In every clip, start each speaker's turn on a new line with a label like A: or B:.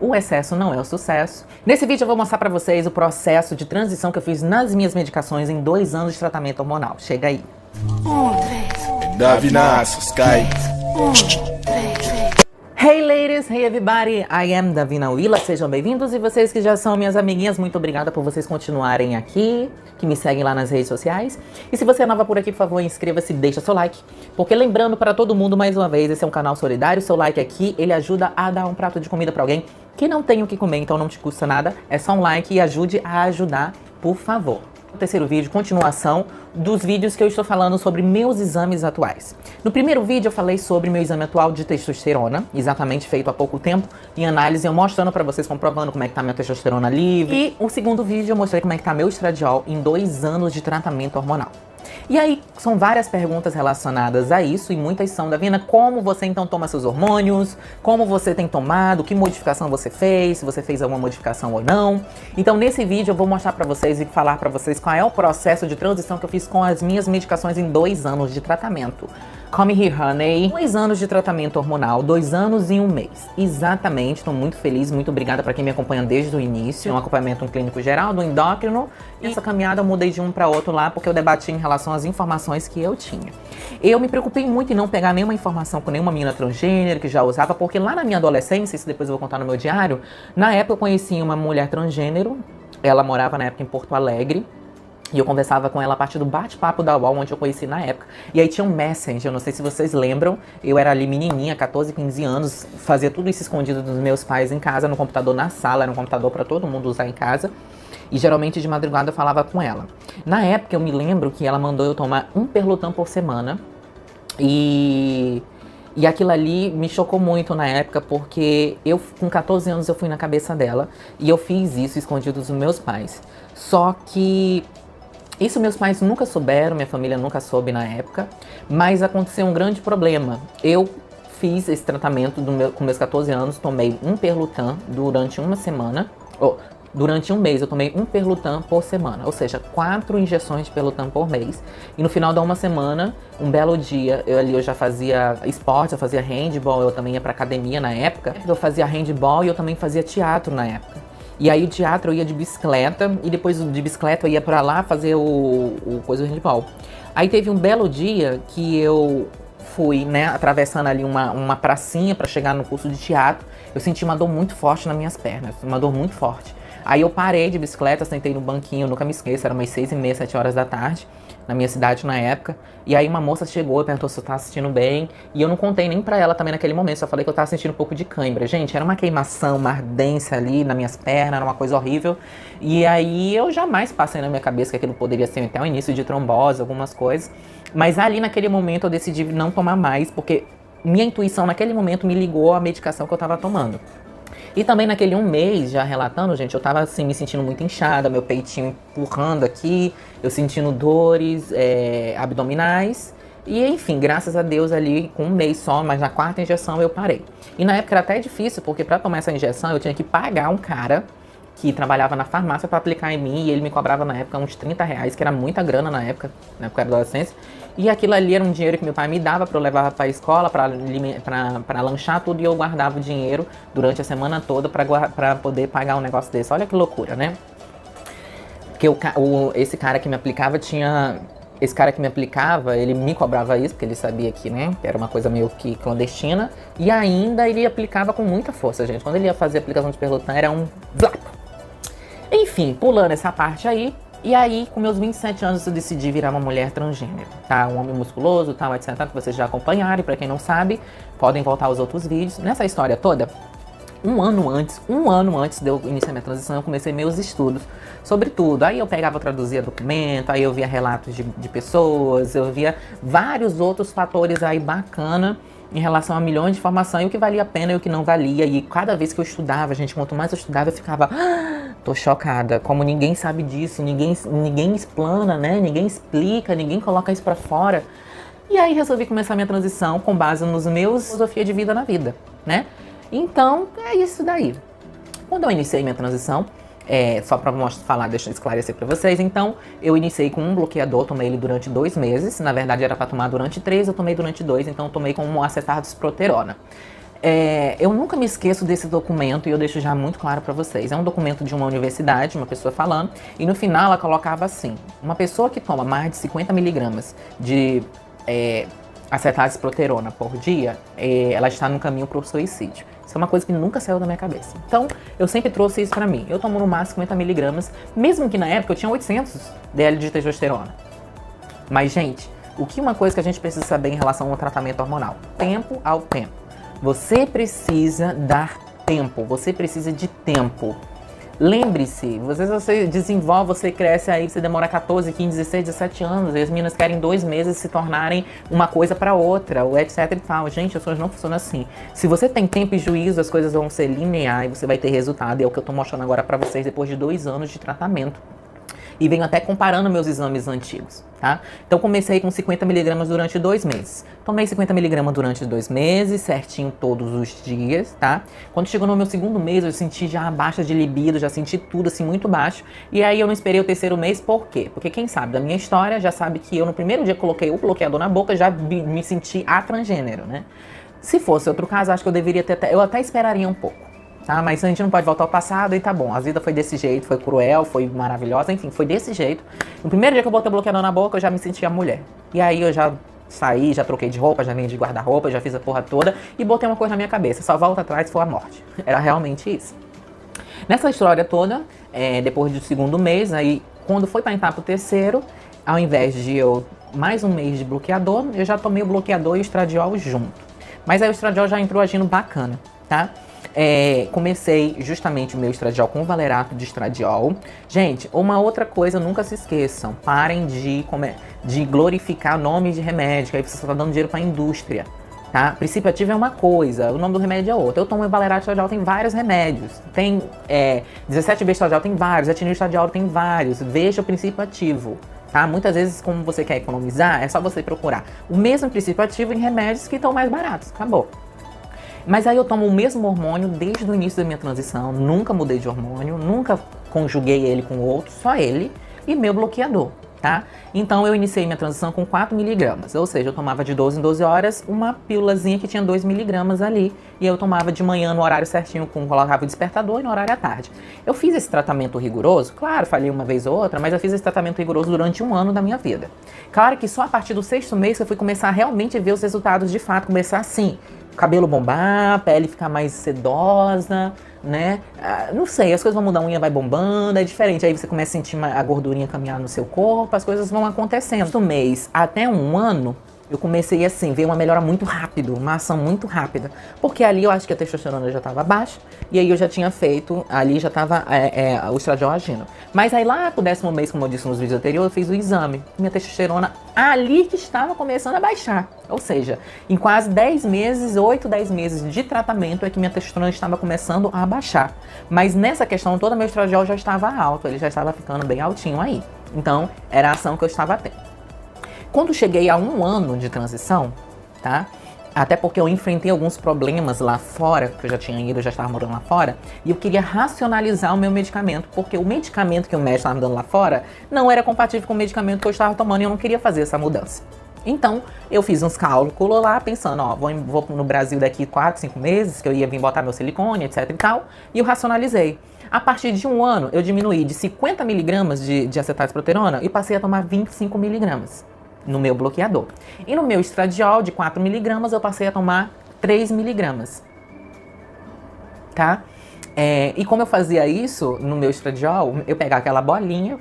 A: o excesso não é o sucesso. Nesse vídeo eu vou mostrar pra vocês o processo de transição que eu fiz nas minhas medicações em 2 anos de tratamento hormonal. Chega aí.
B: Davina, Sky.
A: Hey ladies, hey everybody, I am Davina Willa, sejam bem-vindos, e vocês que já são minhas amiguinhas, muito obrigada por vocês continuarem aqui, que me seguem lá nas redes sociais. E se você é nova por aqui, por favor, inscreva-se e deixa seu like, porque lembrando para todo mundo, mais uma vez, esse é um canal solidário, seu like aqui, ele ajuda a dar um prato de comida para alguém que não tem o que comer, então não te custa nada, é só um like e ajude a ajudar, por favor. No terceiro vídeo, continuação dos vídeos que eu estou falando sobre meus exames atuais. No primeiro vídeo eu falei sobre meu exame atual de testosterona, exatamente feito há pouco tempo, em análise, eu mostrando pra vocês, comprovando como é que tá minha testosterona livre. E o segundo vídeo eu mostrei como é que tá meu estradiol em 2 anos de tratamento hormonal. E aí, são várias perguntas relacionadas a isso, e muitas são, Davina, como você então toma seus hormônios, como você tem tomado, que modificação você fez, se você fez alguma modificação ou não. Então, nesse vídeo eu vou mostrar pra vocês e falar pra vocês qual é o processo de transição que eu fiz com as minhas medicações em 2 anos de tratamento. Come here, honey. 2 anos de tratamento hormonal, 2 anos e 1 mês. Exatamente, estou muito feliz, muito obrigada para quem me acompanha desde o início. Um acompanhamento clínico geral, do endócrino. E essa caminhada eu mudei de um para outro lá, porque eu debati em relação às informações que eu tinha. Eu me preocupei muito em não pegar nenhuma informação com nenhuma menina transgênero que já usava, porque lá na minha adolescência, isso depois eu vou contar no meu diário, na época eu conheci uma mulher transgênero, ela morava na época em Porto Alegre, e eu conversava com ela a partir do bate-papo da UOL, onde eu conheci na época. E aí tinha um Messenger, eu não sei se vocês lembram. Eu era ali menininha, 14, 15 anos, fazia tudo isso escondido dos meus pais em casa, no computador na sala, era um computador para todo mundo usar em casa. E geralmente de madrugada eu falava com ela. Na época eu me lembro que ela mandou eu tomar 1 Perlutan por semana. E aquilo ali me chocou muito na época, porque eu, com 14 anos, eu fui na cabeça dela. E eu fiz isso escondido dos meus pais. Só que isso meus pais nunca souberam, minha família nunca soube na época, mas aconteceu um grande problema. Eu fiz esse tratamento com meus 14 anos, tomei 1 Perlutan durante uma semana, durante um mês eu tomei 1 Perlutan por semana, ou seja, 4 injeções de Perlutan por mês. E no final da uma semana, um belo dia, eu já fazia esporte, eu fazia handball, eu também ia pra academia na época. Eu fazia handball e eu também fazia teatro na época. E aí o teatro eu ia de bicicleta, e depois de bicicleta eu ia pra lá fazer o coisa do handball. Aí teve um belo dia que eu fui, né, atravessando ali uma pracinha pra chegar no curso de teatro. Eu senti uma dor muito forte nas minhas pernas, uma dor muito forte. Aí eu parei de bicicleta, sentei no banquinho, nunca me esqueço, era umas 6h30, 7 horas da tarde, na minha cidade na época. E aí uma moça chegou e perguntou se eu tava assistindo bem, e eu não contei nem pra ela também naquele momento, só falei que eu tava sentindo um pouco de cãibra. Gente, era uma queimação, uma ardência ali nas minhas pernas, era uma coisa horrível. E aí eu jamais passei na minha cabeça que aquilo poderia ser até o início de trombose, algumas coisas. Mas ali naquele momento eu decidi não tomar mais, porque minha intuição naquele momento me ligou à medicação que eu tava tomando. E também naquele 1 mês, já relatando, gente, eu tava assim, me sentindo muito inchada, meu peitinho empurrando aqui, eu sentindo dores abdominais. E enfim, graças a Deus ali, com 1 mês só, mas na 4ª injeção eu parei. E na época era até difícil, porque pra tomar essa injeção eu tinha que pagar um cara que trabalhava na farmácia pra aplicar em mim, e ele me cobrava na época uns R$30, que era muita grana na época da adolescência. E aquilo ali era um dinheiro que meu pai me dava pra eu levar pra escola, pra lanchar tudo, e eu guardava o dinheiro durante a semana toda pra poder pagar um negócio desse. Olha que loucura, né? Porque esse cara que me aplicava ele me cobrava isso, porque ele sabia que, né, era uma coisa meio que clandestina. E ainda ele aplicava com muita força, gente. Quando ele ia fazer a aplicação de Perlutan, era um blap. Enfim, pulando essa parte aí. E aí, com meus 27 anos, eu decidi virar uma mulher transgênero, tá? Um homem musculoso, tal, etc, que vocês já acompanharam. E pra quem não sabe, podem voltar aos outros vídeos. Nessa história toda, um ano antes de eu iniciar minha transição, eu comecei meus estudos sobre tudo. Aí eu pegava, traduzia documento, aí eu via relatos de pessoas, eu via vários outros fatores aí bacana em relação a milhões de informação, e o que valia a pena e o que não valia. E cada vez que eu estudava, gente, quanto mais eu estudava, eu ficava, tô chocada, como ninguém sabe disso, ninguém explana, né, ninguém explica, ninguém coloca isso pra fora. E aí resolvi começar minha transição com base nos meus filosofia de vida na vida, né? Então, é isso daí. Quando eu iniciei minha transição, só pra falar, deixa eu esclarecer pra vocês, então, eu iniciei com um bloqueador, tomei ele durante 2 meses, na verdade era pra tomar durante 3, eu tomei durante 2, então eu tomei com um acetar-disproterona. Eu nunca me esqueço desse documento e eu deixo já muito claro para vocês. É um documento de uma universidade, uma pessoa falando, e no final ela colocava assim: uma pessoa que toma mais de 50 miligramas de acetato-proterona por dia, ela está no caminho para o suicídio. Isso é uma coisa que nunca saiu da minha cabeça. Então, eu sempre trouxe isso pra mim. Eu tomo no máximo 50 miligramas, mesmo que na época eu tinha 800 dl de testosterona. Mas, gente, uma coisa que a gente precisa saber em relação ao tratamento hormonal? Tempo ao tempo. Você precisa dar tempo, você precisa de tempo. Lembre-se, você desenvolve, você cresce aí, você demora 14, 15, 16, 17 anos, e as meninas querem 2 meses se tornarem uma coisa para outra, ou etc e tal. Gente, as coisas não funcionam assim. Se você tem tempo e juízo, as coisas vão ser linear e você vai ter resultado. E é o que eu tô mostrando agora para vocês depois de 2 anos de tratamento. E venho até comparando meus exames antigos, tá? Então comecei com 50 miligramas durante 2 meses. Tomei 50 miligramas durante 2 meses, certinho todos os dias, tá? Quando chegou no meu segundo mês, eu senti já baixa de libido, já senti tudo assim muito baixo. E aí eu não esperei o terceiro mês, por quê? Porque quem sabe da minha história já sabe que eu no primeiro dia que coloquei o bloqueador na boca, já me senti transgênero, né? Se fosse outro caso, acho que eu deveria ter, eu até esperaria um pouco. Tá, mas a gente não pode voltar ao passado e tá bom. A vida foi desse jeito, foi cruel, foi maravilhosa, enfim, foi desse jeito. No primeiro dia que eu botei o bloqueador na boca, eu já me sentia mulher. E aí eu já saí, já troquei de roupa, já vim de guarda-roupa, já fiz a porra toda e botei uma coisa na minha cabeça: só volta atrás se for a morte. Era realmente isso. Nessa história toda, depois do segundo mês, aí quando foi pra entrar pro terceiro, ao invés de eu mais um mês de bloqueador, eu já tomei o bloqueador e o estradiol junto. Mas aí o estradiol já entrou agindo bacana, tá? Comecei justamente o meu estradiol com o valerato de estradiol. Gente, uma outra coisa, nunca se esqueçam: parem de glorificar nome de remédio, que aí você está dando dinheiro para a indústria, tá? Princípio ativo é uma coisa, o nome do remédio é outro. Eu tomo o valerato de estradiol, tem vários remédios. Tem 17B estradiol, tem vários. Etinil estradiol tem vários. Veja o princípio ativo. Tá? Muitas vezes, como você quer economizar, é só você procurar o mesmo princípio ativo em remédios que estão mais baratos. Acabou. Mas aí eu tomo o mesmo hormônio desde o início da minha transição, nunca mudei de hormônio, nunca conjuguei ele com outro, só ele e meu bloqueador, tá? Então eu iniciei minha transição com 4 miligramas, ou seja, eu tomava de 12 em 12 horas uma pílulazinha que tinha 2 miligramas ali, e eu tomava de manhã no horário certinho, colocava o despertador, e no horário à tarde. Eu fiz esse tratamento rigoroso, claro, falhei uma vez ou outra, mas eu fiz esse tratamento rigoroso durante 1 ano da minha vida. Claro que só a partir do 6º mês eu fui começar a realmente ver os resultados de fato, começar assim: cabelo bombar, pele ficar mais sedosa, né? Não sei, as coisas vão mudar, a unha vai bombando, é diferente. Aí você começa a sentir a gordurinha caminhar no seu corpo, as coisas vão acontecendo. Do mês até 1 ano, eu comecei assim, ver uma melhora muito rápido, uma ação muito rápida. Porque ali eu acho que a testosterona já estava baixa, e aí eu já tinha feito, ali já estava o estradiol agindo. Mas aí lá pro 10º mês, como eu disse nos vídeos anteriores, eu fiz o exame. Minha testosterona ali que estava começando a baixar. Ou seja, em quase 10 meses, 8, 10 meses de tratamento é que minha testosterona estava começando a baixar. Mas nessa questão toda, meu estradiol já estava alto, ele já estava ficando bem altinho aí. Então, era a ação que eu estava tendo. Quando cheguei a 1 ano de transição, tá? Até porque eu enfrentei alguns problemas lá fora, que eu já tinha ido, eu já estava morando lá fora, e eu queria racionalizar o meu medicamento, porque o medicamento que o médico estava me dando lá fora não era compatível com o medicamento que eu estava tomando e eu não queria fazer essa mudança. Então, eu fiz uns cálculos lá, pensando, ó, vou no Brasil daqui 4, 5 meses, que eu ia vir botar meu silicone, etc e tal, e eu racionalizei. A partir de 1 ano, eu diminuí de 50 miligramas de acetato-proterona e passei a tomar 25 miligramas. No meu bloqueador. E no meu estradiol de 4 miligramas, eu passei a tomar 3 miligramas. Tá? E como eu fazia isso no meu estradiol, eu pegava aquela bolinha,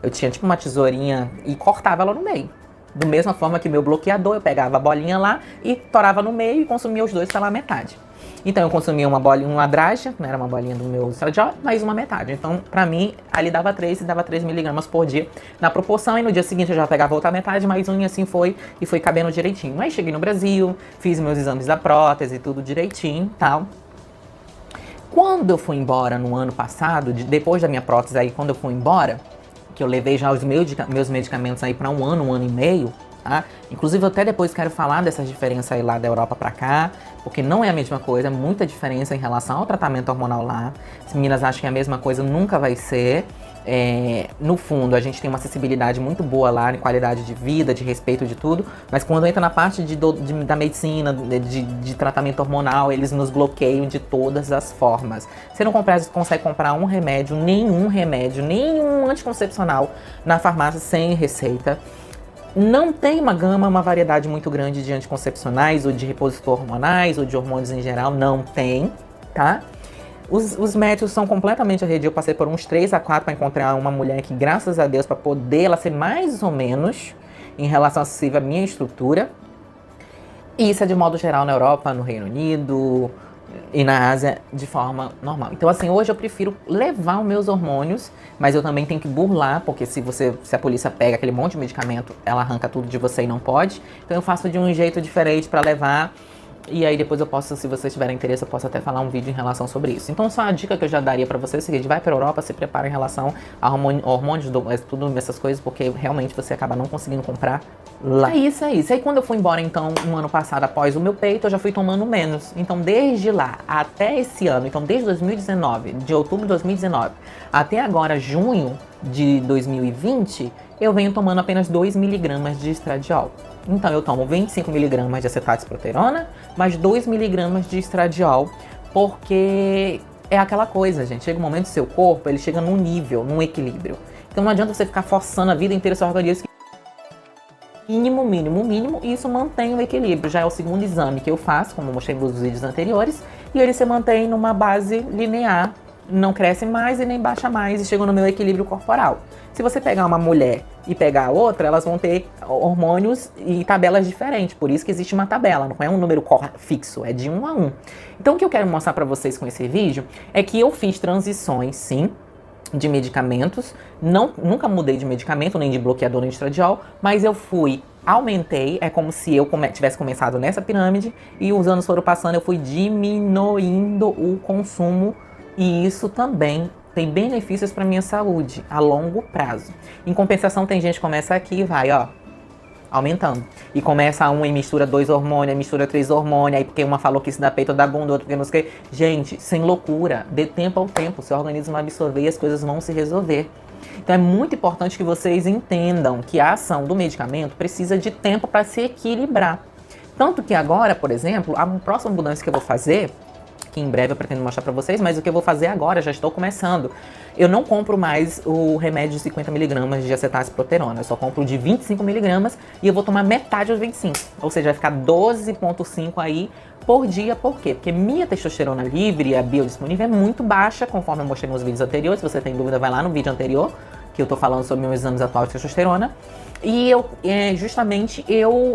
A: eu tinha tipo uma tesourinha e cortava ela no meio. Da mesma forma que meu bloqueador, eu pegava a bolinha lá e torava no meio e consumia os dois pela metade. Então eu consumia uma bolinha, uma draja, não era uma bolinha do meu estradiol, mais uma metade. Então, pra mim, ali dava 3 miligramas por dia na proporção. E no dia seguinte eu já pegava outra metade, mais um, e assim foi. E foi cabendo direitinho. Aí cheguei no Brasil, fiz meus exames da prótese, tudo direitinho e tal. Quando eu fui embora no ano passado, depois da minha prótese aí, quando eu fui embora, que eu levei já os meus medicamentos aí pra 1 ano e meio, tá? Inclusive eu até depois quero falar dessas diferenças aí lá da Europa pra cá, porque não é a mesma coisa, é muita diferença em relação ao tratamento hormonal lá. As meninas acham que é a mesma coisa, nunca vai ser. No fundo, a gente tem uma acessibilidade muito boa lá em qualidade de vida, de respeito de tudo, mas quando entra na parte da medicina, de tratamento hormonal, eles nos bloqueiam de todas as formas. Você não consegue comprar nenhum remédio, nenhum anticoncepcional na farmácia sem receita. Não tem uma variedade muito grande de anticoncepcionais, ou de repositor hormonais, ou de hormônios em geral, não tem, tá? Os médicos são completamente arredio. Eu passei por uns 3 a 4 para encontrar uma mulher que, graças a Deus, para poder ela ser mais ou menos em relação acessível à minha estrutura. E isso é de modo geral na Europa, no Reino Unido e na Ásia de forma normal. Então, assim, hoje eu prefiro levar os meus hormônios, mas eu também tenho que burlar, porque se a polícia pega aquele monte de medicamento, ela arranca tudo de você e não pode. Então eu faço de um jeito diferente para levar. E aí depois eu posso, se vocês tiverem interesse, eu posso até falar um vídeo em relação sobre isso. Então só a dica que eu já daria pra vocês é o seguinte: vai pra Europa, se prepara em relação a hormônios, tudo essas coisas, porque realmente você acaba não conseguindo comprar lá. É isso. Aí quando eu fui embora, então, um ano passado, após o meu peito, eu já fui tomando menos. Então desde lá até esse ano, então desde 2019, de outubro de 2019, até agora, junho de 2020, eu venho tomando apenas 2 miligramas de estradiol. Então eu tomo 25 miligramas de acetato-proterona, mais 2 miligramas de estradiol, porque é aquela coisa, gente. Chega um momento do seu corpo, ele chega num nível, num equilíbrio. Então não adianta você ficar forçando a vida inteira seu organismo. Mínimo, e isso mantém o equilíbrio. Já é o segundo exame que eu faço, como eu mostrei nos vídeos anteriores, e ele se mantém numa base linear, não cresce mais e nem baixa mais, e chega no meu equilíbrio corporal. Se você pegar uma mulher e pegar a outra, elas vão ter hormônios e tabelas diferentes, por isso que existe uma tabela, não é um número fixo, é de 1 a 1. Então o que eu quero mostrar pra vocês com esse vídeo é que eu fiz transições, sim, de medicamentos, nunca mudei de medicamento, nem de bloqueador, nem de estradiol, mas eu aumentei, é como se eu tivesse começado nessa pirâmide e os anos foram passando, eu fui diminuindo o consumo, e isso também tem benefícios para minha saúde a longo prazo. Em compensação, tem gente que começa aqui e vai, ó, aumentando. E começa um e mistura 2 hormônios, mistura 3 hormônios, aí porque uma falou que isso dá peito da bunda, outra porque não sei o que. Gente, sem loucura, dê tempo ao tempo, seu organismo vai absorver e as coisas vão se resolver. Então é muito importante que vocês entendam que a ação do medicamento precisa de tempo para se equilibrar. Tanto que agora, por exemplo, a próxima mudança que eu vou fazer, que em breve eu pretendo mostrar pra vocês, mas o que eu vou fazer agora, já estou começando. Eu não compro mais o remédio de 50 miligramas de acetato-proterona, eu só compro de 25 miligramas e eu vou tomar metade dos 25. Ou seja, vai ficar 12,5 aí por dia. Por quê? Porque minha testosterona livre, a biodisponível, é muito baixa, conforme eu mostrei nos vídeos anteriores. Se você tem dúvida, vai lá no vídeo anterior, que eu tô falando sobre meus exames atuais de testosterona. E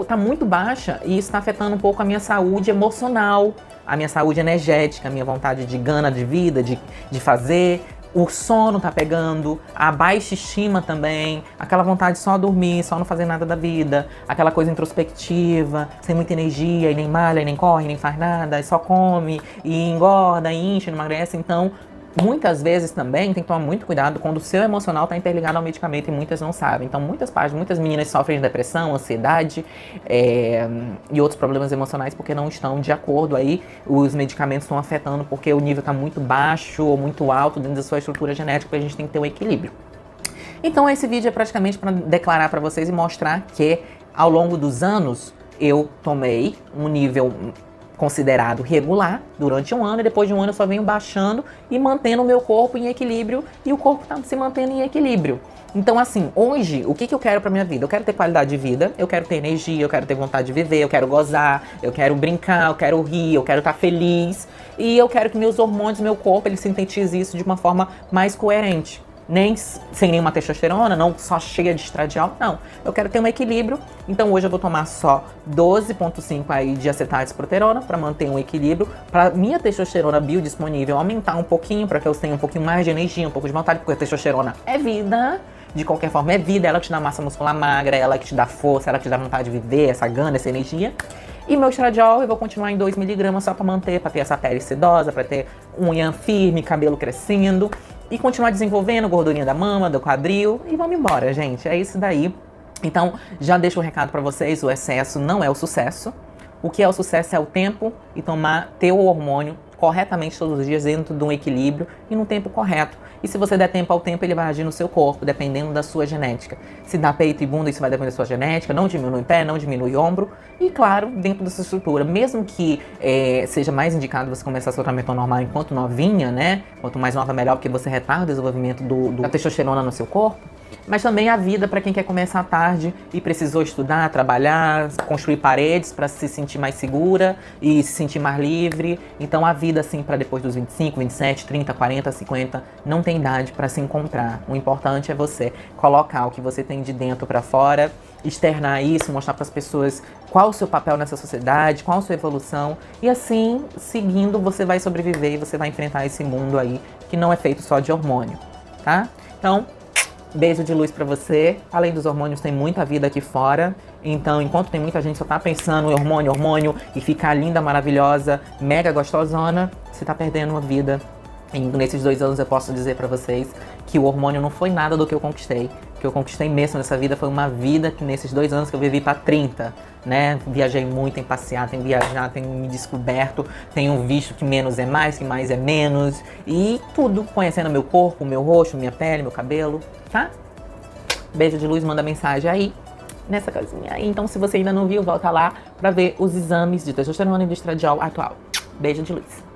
A: tá muito baixa e isso tá afetando um pouco a minha saúde emocional, a minha saúde energética, a minha vontade de gana de vida, de fazer. O sono tá pegando, a baixa estima também, aquela vontade de só dormir, só não fazer nada da vida, aquela coisa introspectiva, sem muita energia, e nem malha, e nem corre, nem faz nada, e só come, e engorda, e incha, não emagrece. Então, muitas vezes também tem que tomar muito cuidado quando o seu emocional está interligado ao medicamento e muitas não sabem. Então muitas meninas sofrem de depressão, ansiedade e outros problemas emocionais porque não estão de acordo aí. Os medicamentos estão afetando porque o nível está muito baixo ou muito alto dentro da sua estrutura genética, porque a gente tem que ter um equilíbrio. Então esse vídeo é praticamente para declarar para vocês e mostrar que ao longo dos anos eu tomei um nível considerado regular durante um ano, e depois de um ano eu só venho baixando e mantendo o meu corpo em equilíbrio, e o corpo está se mantendo em equilíbrio. Então assim, hoje, o que eu quero pra minha vida? Eu quero ter qualidade de vida, eu quero ter energia, eu quero ter vontade de viver, eu quero gozar, eu quero brincar, eu quero rir, eu quero estar feliz, e eu quero que meus hormônios, meu corpo, ele sintetize isso de uma forma mais coerente. Nem sem nenhuma testosterona, não só cheia de estradiol, não. Eu quero ter um equilíbrio, então hoje eu vou tomar só 12,5 aí de acetato-proterona para manter um equilíbrio, para minha testosterona biodisponível aumentar um pouquinho, para que eu tenha um pouquinho mais de energia, um pouco de vontade, porque a testosterona é vida, de qualquer forma é vida, ela te dá massa muscular magra, ela que te dá força, ela que te dá vontade de viver, essa gana, essa energia. E meu estradiol eu vou continuar em 2 miligramas só para manter, para ter essa pele sedosa, para ter unha firme, cabelo crescendo. E continuar desenvolvendo gordurinha da mama, do quadril. E vamos embora, gente. É isso daí. Então, já deixo o recado pra vocês. O excesso não é o sucesso. O que é o sucesso é o tempo e ter o hormônio corretamente todos os dias dentro de um equilíbrio e no tempo correto. E se você der tempo ao tempo, ele vai agir no seu corpo, dependendo da sua genética. Se dá peito e bunda, isso vai depender da sua genética, não diminui pé, não diminui ombro. E claro, dentro da sua estrutura, mesmo que seja mais indicado você começar seu tratamento normal enquanto novinha, né? Quanto mais nova, melhor, porque você retarda o desenvolvimento da testosterona no seu corpo. Mas também a vida para quem quer começar tarde e precisou estudar, trabalhar, construir paredes para se sentir mais segura e se sentir mais livre. Então a vida assim para depois dos 25, 27, 30, 40, 50 não tem idade para se encontrar. O importante é você colocar o que você tem de dentro para fora, externar isso, mostrar para as pessoas qual o seu papel nessa sociedade, qual a sua evolução e assim, seguindo, você vai sobreviver e você vai enfrentar esse mundo aí que não é feito só de hormônio, tá? Então, beijo de luz pra você. Além dos hormônios, tem muita vida aqui fora. Então, enquanto tem muita gente só tá pensando em hormônio, hormônio e ficar linda, maravilhosa, mega gostosona, você tá perdendo uma vida. E nesses 2 anos eu posso dizer pra vocês que o hormônio não foi nada do que eu conquistei. O que eu conquistei mesmo nessa vida foi uma vida que nesses 2 anos que eu vivi pra 30, né? Viajei muito, tenho passeado, tenho viajado, tenho me descoberto, tenho visto que menos é mais, que mais é menos. E tudo, conhecendo meu corpo, meu rosto, minha pele, meu cabelo, tá? Beijo de luz, manda mensagem aí, nessa casinha aí. Então, se você ainda não viu, volta lá pra ver os exames de testosterona e de estradiol atual. Beijo de luz.